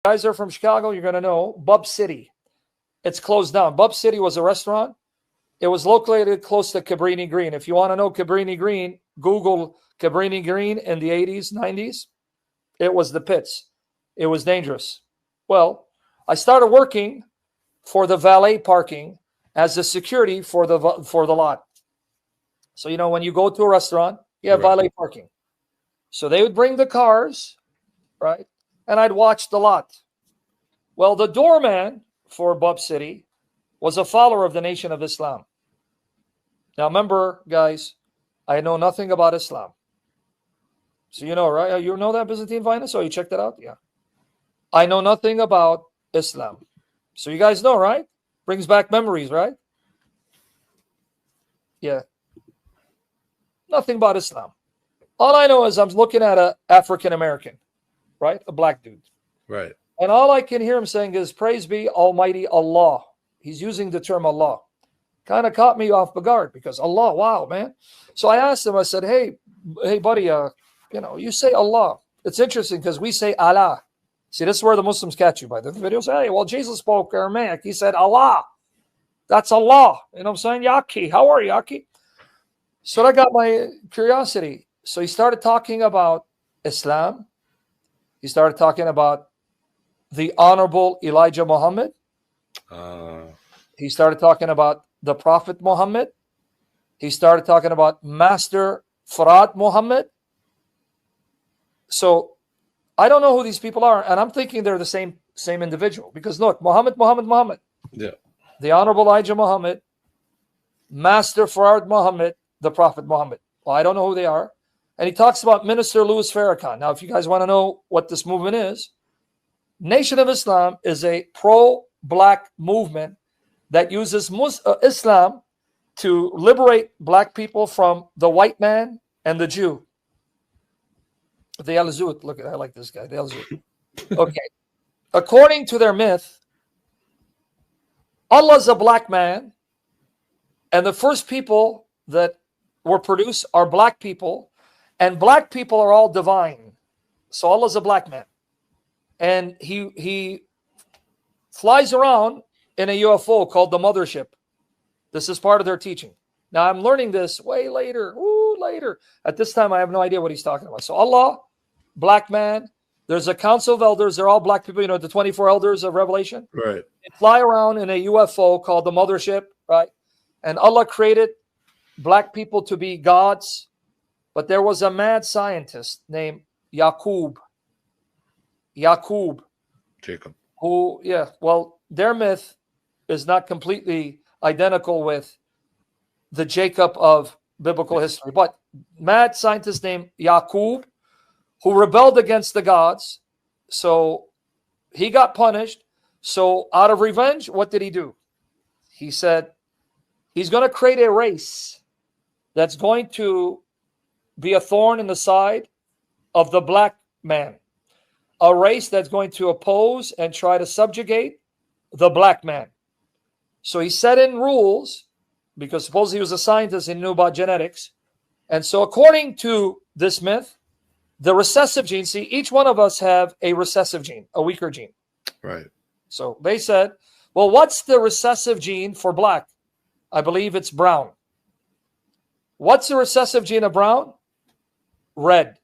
guys are from Chicago, you're going to know Bub City. It's closed down. Bub City was a restaurant. It was located close to Cabrini Green. If you want to know Cabrini Green, Google Cabrini Green in the 80s, 90s. It was the pits. It was dangerous. Well, I started working for the valet parking as the security for the lot. So, you know, when you go to a restaurant, you have valet parking. So they would bring the cars, right? And I'd watch the lot. Well, the doorman for Bub City was a follower of the Nation of Islam. Now, remember, guys, I know nothing about Islam. So you know, right? You know that Byzantine finest? Oh, you checked that out? Yeah. I know nothing about Islam. So you guys know, right? Brings back memories, right? Yeah. Nothing about Islam. All I know is I'm looking at an African-American, right? A black dude. Right. And all I can hear him saying is, praise be Almighty Allah. He's using the term Allah. Kind of caught me off guard because Allah, wow, man. So I asked him, I said, hey, buddy, you know, you say Allah. It's interesting because we say Allah. See, this is where the Muslims catch you by the video. Say, hey, well, Jesus spoke Aramaic. He said Allah. That's Allah. You know what I'm saying? Yaki. How are you, Yaki? So that got my curiosity. So he started talking about Islam. He started talking about the Honorable Elijah Muhammad. He started talking about the Prophet Muhammad. He started talking about Master Farad Muhammad. So I don't know who these people are, and I'm thinking they're the same individual. Because look, Muhammad. Yeah. The Honorable Elijah Muhammad, Master Farad Muhammad, the Prophet Muhammad. Well, I don't know who they are. And he talks about Minister Louis Farrakhan. Now, if you guys want to know what this movement is, Nation of Islam is a pro-black movement that uses Islam to liberate black people from the white man and the Jew. The Al-Zut. Look, I like this guy. The Al-Zut. Okay. According to their myth, Allah's a black man, and the first people that were produced are black people, and black people are all divine. So Allah's a black man. And he flies around in a UFO called the Mothership. This is part of their teaching. Now, I'm learning this way later. Later. At this time, I have no idea what he's talking about. So Allah, black man. There's a council of elders. They're all black people. You know, the 24 elders of Revelation. Right. They fly around in a UFO called the Mothership, right? And Allah created black people to be gods. But there was a mad scientist named Jacob. Who, yeah, well, their myth is not completely identical with the Jacob of biblical history. But mad scientist named Jacob, who rebelled against the gods. So he got punished. So out of revenge, what did he do? He said he's going to create a race that's going to be a thorn in the side of the black man. A race that's going to oppose and try to subjugate the black man. So he set in rules, because suppose he was a scientist and knew about genetics. And so according to this myth, the recessive gene, see, each one of us have a recessive gene, a weaker gene. Right. So they said, well, what's the recessive gene for black? I believe it's brown. What's the recessive gene of brown? Red.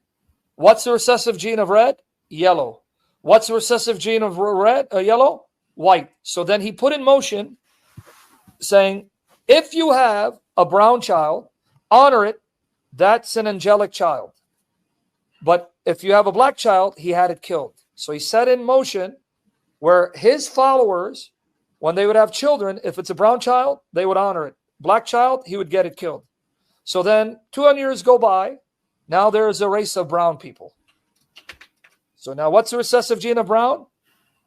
What's the recessive gene of red? Yellow. What's the recessive gene of red? Yellow? White. So then he put in motion saying, if you have a brown child, honor it. That's an angelic child. But if you have a black child, he had it killed. So he set in motion where his followers, when they would have children, if it's a brown child, they would honor it. Black child, he would get it killed. So then 200 years go by. Now there is a race of brown people. So now what's the recessive gene of brown?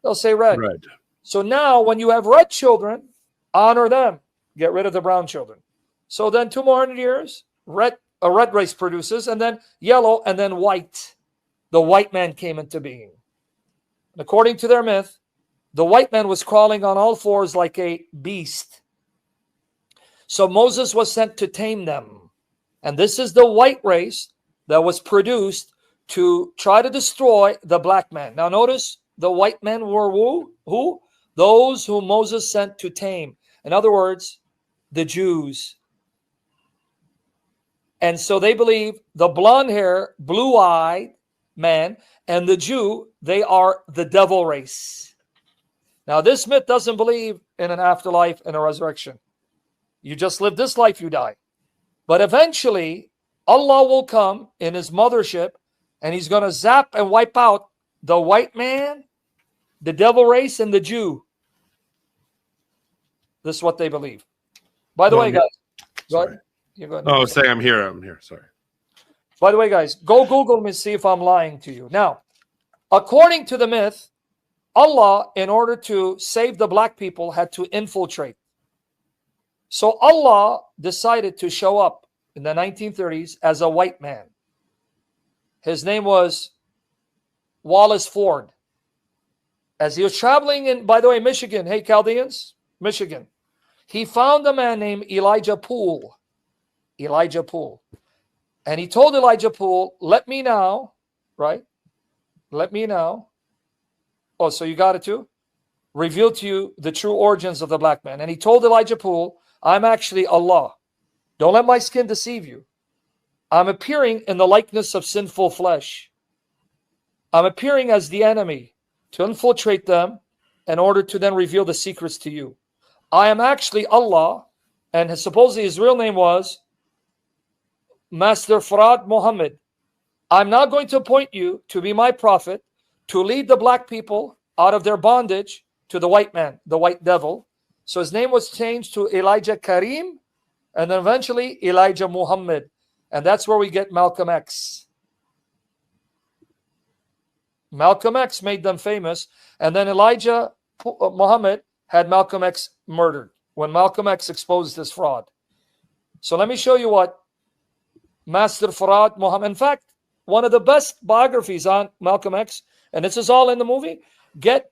They'll say red. Red. So now when you have red children, honor them. Get rid of the brown children. So then 2 more hundred years, a red race produces, and then yellow, and then white. The white man came into being. And according to their myth, the white man was crawling on all fours like a beast. So Moses was sent to tame them. And this is the white race that was produced to try to destroy the black man. Now notice the white men were who? Those whom Moses sent to tame. In other words, the Jews. And so they believe the blonde hair, blue-eyed man and the Jew, they are the devil race. Now, this myth doesn't believe in an afterlife and a resurrection. You just live this life, you die. But eventually, Allah will come in his mothership and he's going to zap and wipe out the white man, the devil race, and the Jew. This is what they believe. By the way, guys, go ahead. You go ahead. Oh, say I'm here. Sorry. By the way, guys, go Google me, see if I'm lying to you. Now, according to the myth, Allah, in order to save the black people, had to infiltrate. So Allah decided to show up in the 1930s as a white man. His name was Wallace Ford. As he was traveling in, by the way, Michigan, hey, Chaldeans, Michigan, he found a man named Elijah Poole. Elijah Poole. And he told Elijah Poole, let me now, right? Let me now. Oh, so you got it too? Reveal to you the true origins of the black man. And he told Elijah Poole, I'm actually Allah. Don't let my skin deceive you. I'm appearing in the likeness of sinful flesh. I'm appearing as the enemy to infiltrate them in order to then reveal the secrets to you. I am actually Allah, and supposedly his real name was Master Farad Muhammad. I'm now going to appoint you to be my prophet, to lead the black people out of their bondage to the white man, the white devil. So his name was changed to Elijah Karim, and then eventually Elijah Muhammad. And that's where we get Malcolm X. Malcolm X made them famous, and then Elijah Muhammad had Malcolm X murdered when Malcolm X exposed this fraud. So let me show you what Master Farad Muhammad, in fact, one of the best biographies on Malcolm X, and this is all in the movie, get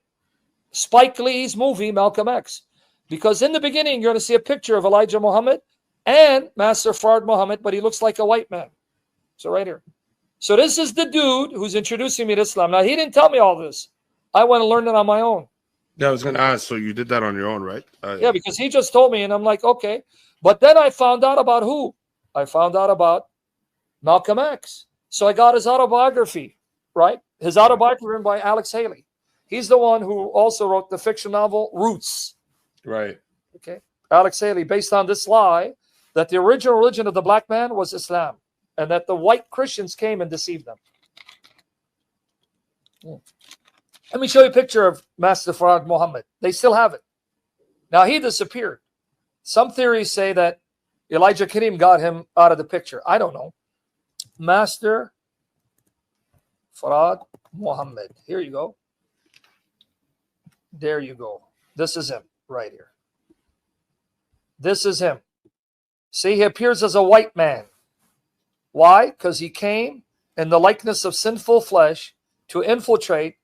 Spike Lee's movie, Malcolm X. Because in the beginning, you're going to see a picture of Elijah Muhammad and Master Farad Muhammad, but he looks like a white man. So right here. So this is the dude who's introducing me to Islam. Now, he didn't tell me all this. I went and learned it on my own. Yeah, I was going to ask, so you did that on your own, right? Yeah, because he just told me, and I'm like, okay. But then I found out about who? I found out about Malcolm X. So I got his autobiography, right? His autobiography written by Alex Haley. He's the one who also wrote the fiction novel Roots. Right. Okay. Alex Haley, based on this lie that the original religion of the black man was Islam and that the white Christians came and deceived them. Let me show you a picture of Master Farad Muhammad. They still have it. Now, he disappeared. Some theories say that Elijah Karim got him out of the picture. I don't know. Master Farad Muhammad. Here you go. There you go. This is him right here. This is him. See, he appears as a white man. Why? Because he came in the likeness of sinful flesh to infiltrate,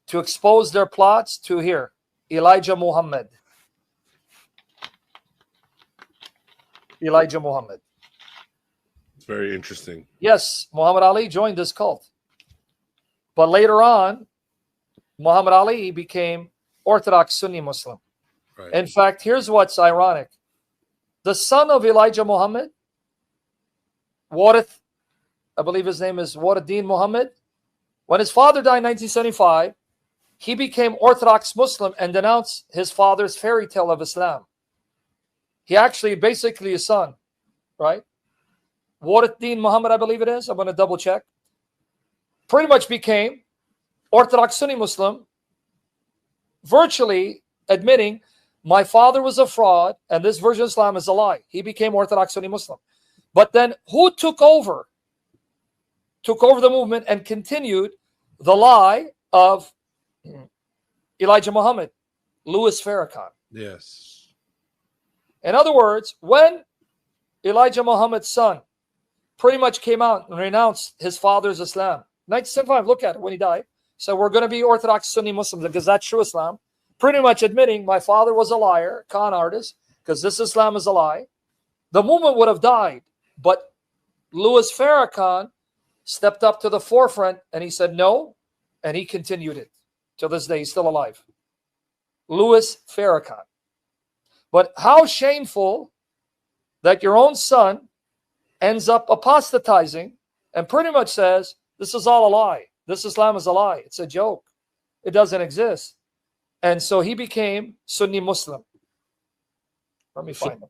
to expose their plots to here. Elijah Muhammad. Elijah Muhammad. It's very interesting. Yes, Muhammad Ali joined this cult. But later on, Muhammad Ali became Orthodox Sunni Muslim. Right. In fact, here's what's ironic. The son of Elijah Muhammad, Warith, I believe his name is Waraddin Muhammad, when his father died in 1975, he became Orthodox Muslim and denounced his father's fairy tale of Islam. He actually, basically his son, right? Waraddin Muhammad, I believe it is. I'm going to double check. Pretty much became Orthodox Sunni Muslim, virtually admitting my father was a fraud and this version of Islam is a lie. He became Orthodox Sunni Muslim. But then who took over? Took over the movement and continued the lie of Elijah Muhammad, Louis Farrakhan. Yes. In other words, when Elijah Muhammad's son pretty much came out and renounced his father's Islam, 1975, look at it when he died. So we're going to be Orthodox Sunni Muslims because that's true Islam. Pretty much admitting my father was a liar, con artist, because this Islam is a lie. The movement would have died, but Louis Farrakhan stepped up to the forefront and he said no, and he continued it. Till this day, he's still alive. Louis Farrakhan. But how shameful that your own son ends up apostatizing and pretty much says, this is all a lie. This Islam is a lie. It's a joke. It doesn't exist. And so he became Sunni Muslim. Let me find him.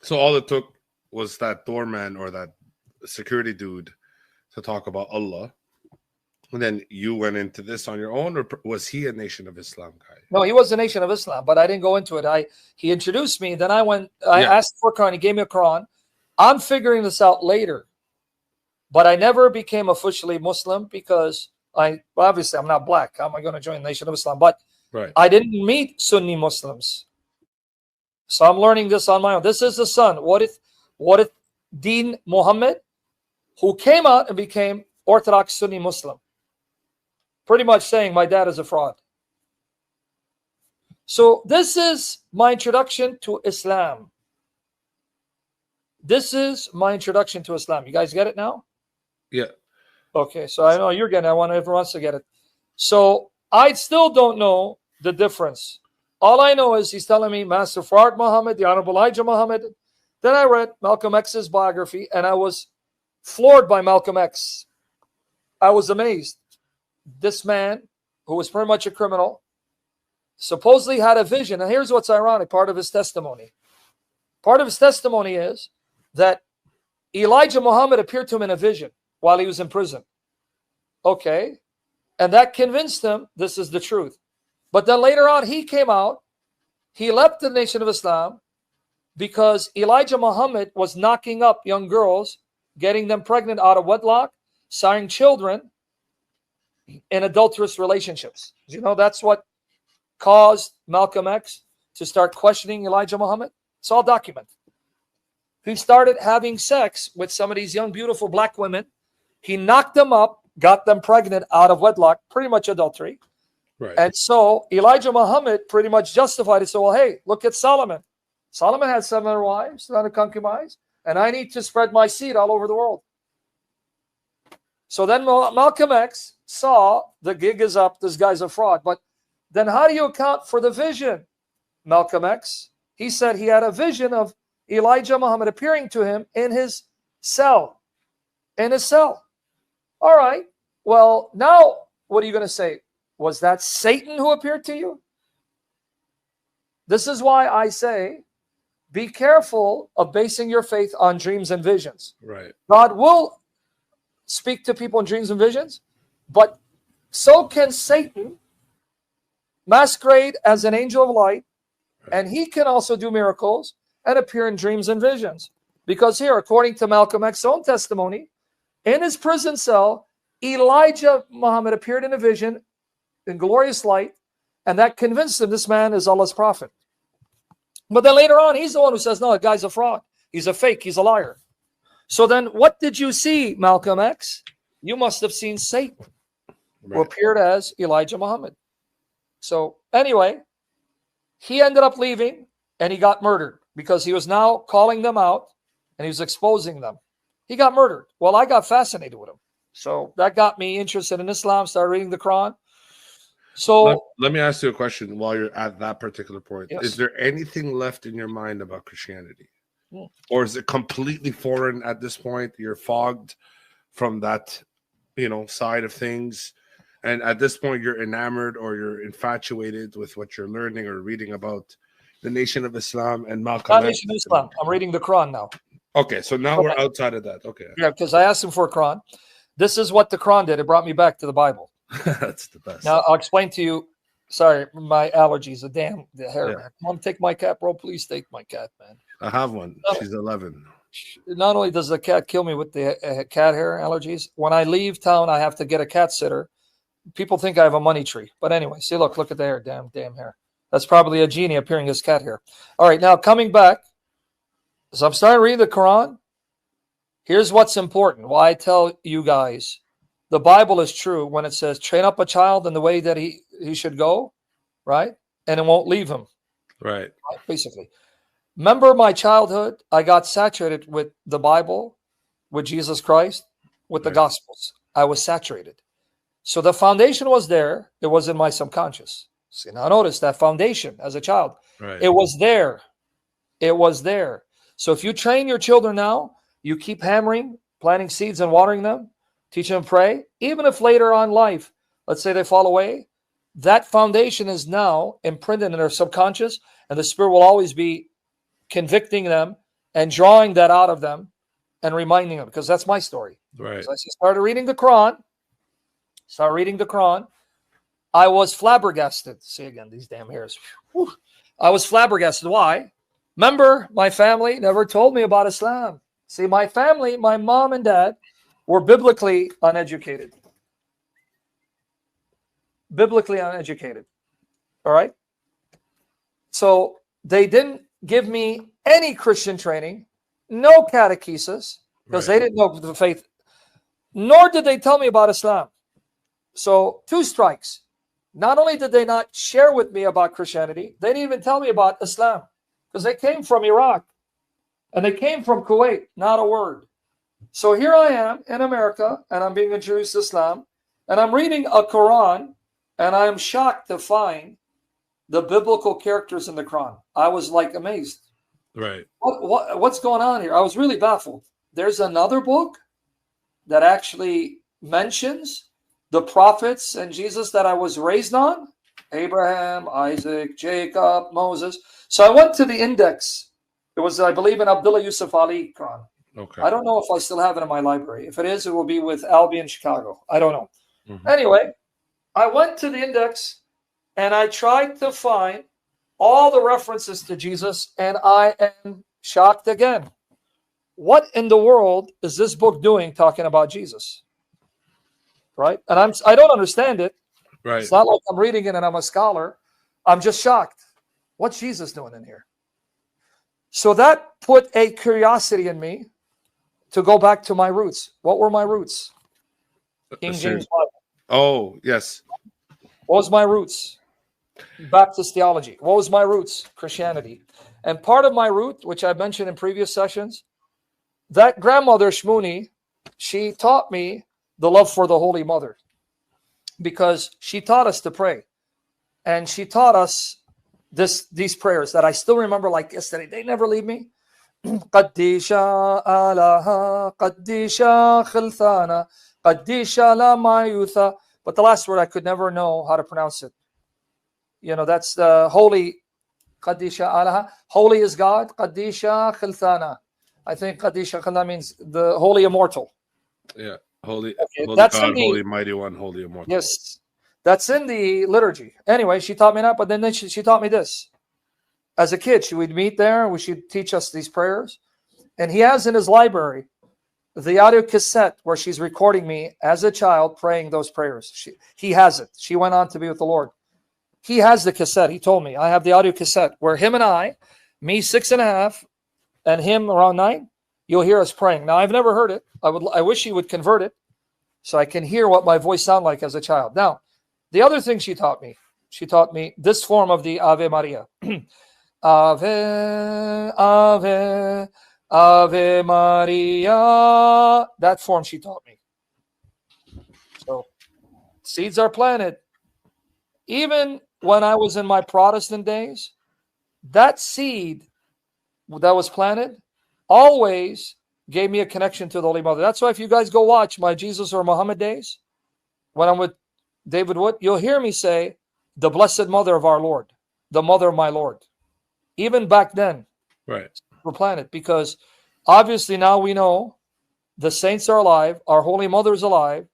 So all it took was that doorman or that security dude to talk about Allah. And then you went into this on your own, or was he a Nation of Islam guy? No, he was a Nation of Islam, but I didn't go into it. He introduced me. Then I asked for a Quran. He gave me a Quran. I'm figuring this out later. But I never became officially Muslim because obviously I'm not black. How am I going to join the Nation of Islam? But I didn't meet Sunni Muslims. So I'm learning this on my own. This is the son. What if Deen Muhammad, who came out and became Orthodox Sunni Muslim? Pretty much saying my dad is a fraud. So this is my introduction to Islam. This is my introduction to Islam. You guys get it now? Yeah. Okay, so I know you're getting it. I want everyone else to get it. So I still don't know the difference. All I know is he's telling me Master Fard Muhammad, the Honorable Elijah Muhammad. Then I read Malcolm X's biography, and I was floored by Malcolm X. I was amazed. This man, who was pretty much a criminal, supposedly had a vision. And here's what's ironic, part of his testimony. Part of his testimony is that Elijah Muhammad appeared to him in a vision while he was in prison. Okay. And that convinced him this is the truth. But then later on, he came out. He left the Nation of Islam because Elijah Muhammad was knocking up young girls, getting them pregnant out of wedlock, siring children in adulterous relationships. You know, that's what caused Malcolm X to start questioning Elijah Muhammad. It's all documented. He started having sex with some of these young, beautiful black women. He knocked them up, got them pregnant out of wedlock, pretty much adultery. Right. And so Elijah Muhammad pretty much justified it. So, well, hey, look at Solomon. Solomon had 7 wives, 7 concubines, and I need to spread my seed all over the world. So then Malcolm X saw the gig is up, this guy's a fraud. But then how do you account for the vision, Malcolm X? He said he had a vision of Elijah Muhammad appearing to him in his cell. In his cell. All right. Well, now what are you going to say? Was that Satan who appeared to you? This is why I say, be careful of basing your faith on dreams and visions. Right. God will speak to people in dreams and visions, but so can Satan masquerade as an angel of light, and he can also do miracles and appear in dreams and visions. Because here, according to Malcolm X's own testimony, in his prison cell, Elijah Muhammad appeared in a vision in glorious light, and that convinced him this man is Allah's prophet. But then later on, he's the one who says, no, the guy's a fraud. He's a fake. He's a liar. So then what did you see, Malcolm X? You must have seen Satan, who appeared as Elijah Muhammad. So anyway, he ended up leaving, and he got murdered because he was now calling them out, and he was exposing them. He got murdered. Well, I got fascinated with him. So that got me interested in Islam, started reading the Quran. So let me ask you a question while you're at that particular point. Yes. Is there anything left in your mind about Christianity? Or is it completely foreign at this point? You're fogged from that, side of things. And at this point, you're enamored or you're infatuated with what you're learning or reading about the Nation of Islam and Malcolm X. Nation of Islam. I'm reading the Quran now. Okay, so now we're outside of that. Okay. Yeah, because I asked him for a Quran. This is what the Quran did. It brought me back to the Bible. That's the best. Now, I'll explain to you. Sorry, my allergies. The hair, Yeah. man. Mom, take my cat, bro. Please take my cat, man. I have one. She's 11. Not only does the cat kill me with the cat hair allergies, when I leave town, I have to get a cat sitter. People think I have a money tree. But anyway, see, look at the hair. Damn hair. That's probably a genie appearing as cat hair. All right, now coming back. So I'm starting to read the Quran. Here's what's important. Why I tell you guys, the Bible is true when it says, train up a child in the way that he should go, right? And it won't leave him. Right. Basically. Remember my childhood? I got saturated with the Bible, with Jesus Christ, with the Gospels. I was saturated. So the foundation was there. It was in my subconscious. See, now notice that foundation as a child. Right. It was there. It was there. So if you train your children now, you keep hammering, planting seeds and watering them, teach them to pray, even if later on in life, let's say they fall away, that foundation is now imprinted in their subconscious, and the Spirit will always be convicting them and drawing that out of them and reminding them, because that's my story. Right. So I started reading the Quran. I was flabbergasted. See again, these damn hairs. Whew. I was flabbergasted. Why? Remember, my family never told me about Islam. See, my family, my mom and dad, were biblically uneducated. Biblically uneducated. All right? So they didn't give me any Christian training, no catechesis, because they didn't know the faith, nor did they tell me about Islam. So 2 strikes. Not only did they not share with me about Christianity, they didn't even tell me about Islam, because they came from Iraq and they came from Kuwait, not a word. So here I am in America, and I'm being introduced to Islam, and I'm reading a Quran, and I'm shocked to find the biblical characters in the Quran. I was like amazed. Right. What's going on here? I was really baffled. There's another book that actually mentions the prophets and Jesus that I was raised on. Abraham, Isaac, Jacob, Moses. So I went to the index. It was, I believe, an Abdullah Yusuf Ali Quran. Okay. I don't know if I still have it in my library. If it is, it will be with Albie in Chicago. I don't know. Mm-hmm. Anyway, I went to the index and I tried to find all the references to Jesus, and I am shocked again. What in the world is this book doing talking about Jesus? Right? And I don't understand it. Right. It's not like I'm reading it and I'm a scholar. I'm just shocked. What's Jesus doing in here? So that put a curiosity in me to go back to my roots. What were my roots? King James Bible. Oh, yes. What was my roots? Baptist theology. What was my roots? Christianity. And part of my root, which I mentioned in previous sessions, that grandmother Shamouni, she taught me the love for the Holy Mother, because she taught us to pray. And she taught us these prayers that I still remember like yesterday. They never leave me. Qaddisha alaha, Qaddisha khilthana, Qaddisha la mayutha. But the last word I could never know how to pronounce it. You know, that's the holy. Qaddisha alaha. Holy is God. Qaddisha khilthana. I think Qaddisha khilthana means the holy immortal. Yeah. Holy, okay, holy that's God, holy mighty one, holy immortal. Yes. That's in the liturgy. Anyway, she taught me that, but then she taught me this. As a kid, she would meet there, and she'd teach us these prayers. And he has in his library the audio cassette where she's recording me as a child praying those prayers. He has it. She went on to be with the Lord. He has the cassette. He told me, I have the audio cassette where him and I, me 6.5, and him around 9, you'll hear us praying. Now, I've never heard it. I wish he would convert it so I can hear what my voice sounded like as a child. Now, the other thing she taught me this form of the Ave Maria. Ave, Ave, Ave Maria. That form she taught me. So, seeds are planted. Even when I was in my Protestant days, that seed that was planted always gave me a connection to the Holy Mother. That's why if you guys go watch my Jesus or Muhammad days, when I'm with David Wood, you'll hear me say, the Blessed Mother of our Lord, the Mother of my Lord. Even back then, right, were planted, because obviously now we know the saints are alive, our Holy Mother is alive,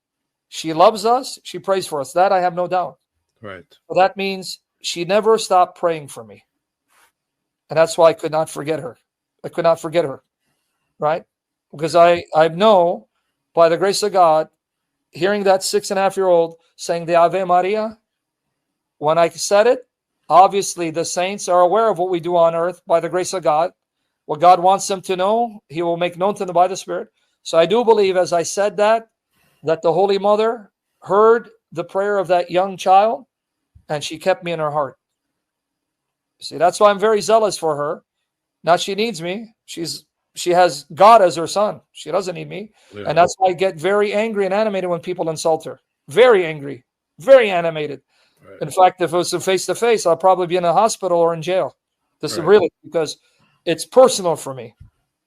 she loves us, she prays for us. That I have no doubt. Right. So that means she never stopped praying for me. And that's why I could not forget her. I could not forget her, right? Because I know, by the grace of God, hearing that 6.5-year-old saying the Ave Maria, when I said it, obviously the saints are aware of what we do on earth by the grace of God. What God wants them to know, he will make known to them by the Spirit. So I do believe, as I said that the Holy Mother heard the prayer of that young child, and she kept me in her heart. See, that's why I'm very zealous for her. Not she needs me. She has God as her son. She doesn't need me. Yeah. And that's why I get very angry and animated when people insult her. very angry, very animated. Right. In fact, if it was a face-to-face, I'll probably be in a hospital or in jail. This is Right. really because it's personal for me.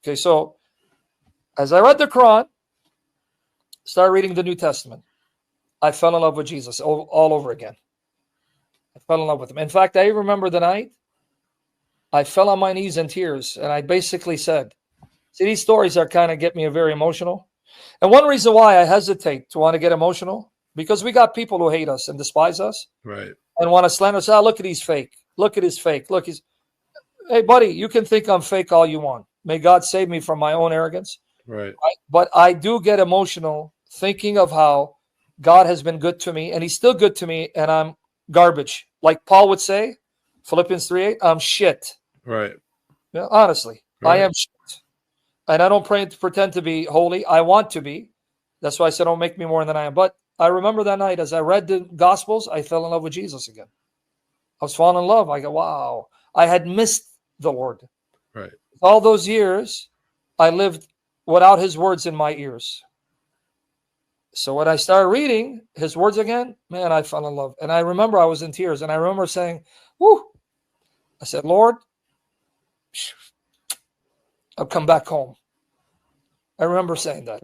Okay, so as I read the Quran, started reading the New Testament, I fell in love with Jesus all over again. I fell in love with him. In fact, I remember the night I fell on my knees in tears, and I basically said, see, these stories are kind of get me very emotional. And one reason why I hesitate to want to get emotional, because we got people who hate us and despise us Right. and want to slander us. Look at he's fake. Look at his fake. Look, hey, buddy, you can think I'm fake all you want. May God save me from my own arrogance. Right. But I do get emotional thinking of how God has been good to me, and he's still good to me, and I'm garbage. Like Paul would say, Philippians 3:8, I'm shit. Right. Yeah, honestly, Right. I am shit. And I don't pretend to be holy. I want to be. That's why I said, don't make me more than I am. But I remember that night as I read the Gospels, I fell in love with Jesus again. I was falling in love. I go, wow. I had missed the Lord. Right. All those years, I lived without his words in my ears. So when I started reading his words again, man, I fell in love. And I remember I was in tears. And I remember saying, whoo. I said, Lord, I'll come back home. I remember saying that.